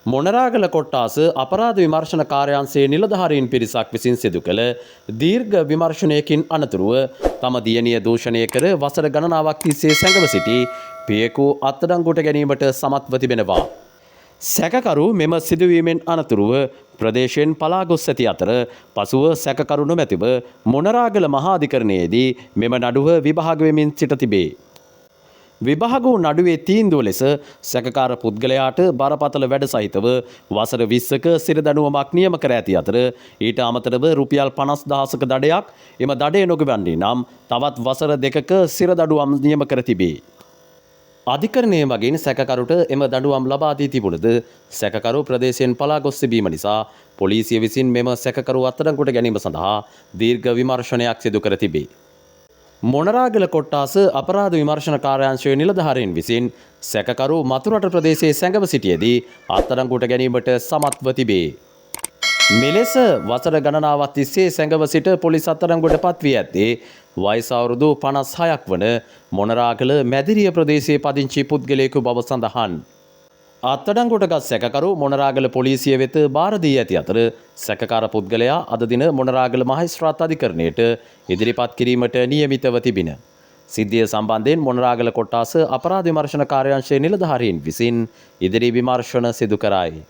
මොනරාගල කොට්ටාස අපරාධ විමර්ශන කාර්යාංශයේ නිලධාරීන් පිරිසක් විසින් සිදු කළ දීර්ඝ විමර්ශනයකින් අනතුරුව තම දියණිය දූෂණය කර වසර ගණනාවක් තිස්සේ සැඟව සිටි පියෙකු අත්අඩංගුවට ගැනීමට සමත්ව තිබෙනවා. සැකකරු මෙම සිදුවීමෙන් අනතුරුව ප්‍රදේශයෙන් පලා ගොස් ඇති අතර පසුව සැකකරු නොමැතිව මොනරාගල මහා අධිකරණයේදී මෙම නඩුව විභාග වෙමින් සිට තිබේ. විභාග වූ නඩුවේ තීන්දුව ලෙස සැකකාර පුද්ගලයාට බරපතල වැඩ සහිතව වසර 20ක සිරදඬුවමක් නියම කර ඇති අතර ඊට අමතරව රුපියල් 50,000ක දඩයක් එම දඩය නොගෙවන්නේ නම් තවත් වසර 2ක සිරදඬුවම් නියම කර තිබේ. අධිකරණය මගින් සැකකරුට එම දඬුවම් ලබා දී තිබුණද සැකකරු ප්‍රදේශයෙන් පලා ගොස් තිබීම නිසා පොලිසිය විසින් මෙම සැකකරු අත්අඩංගුවට ගැනීම සඳහා දීර්ඝ විමර්ශනයක් සිදු කර තිබේ. මොනරාගල කොට්ටාස අපරාධ විමර්ශන කාර්යාංශයේ නිලධාරීන් විසින් සැකකරු මතුරට ප්‍රදේශයේ සැඟව සිටියේදී අත්අඩංගුවට ගැනීමට සමත්ව තිබේ. මෙලෙස වසර ගණනාවක් තිස්සේ සැඟව සිට පොලිස් අත්අඩංගුවට පත් වී ඇත්තේ වයස අවුරුදු 56ක් වන මොනරාගල මැදිරිය ප්‍රදේශයේ පදිංචි පුද්ගලයෙකු බව සඳහන්. අත්අඩංගුවටගත් සැකකරු මොනරාගල පොලිසිය වෙත බාර දී ඇති අතර සැකකාර පුද්ගලයා අද දින මොනරාගල මහේස්ත්‍රාත් අධිකරණයට ඉදිරිපත් කිරීමට නියමිතව තිබින. සිද්ධිය සම්බන්ධයෙන් මොනරාගල කොට්ටාස අපරාධ විමර්ශන කාර්යාංශයේ නිලධාරීන් විසින් ඉදිරි විමර්ශන සිදු කරයි.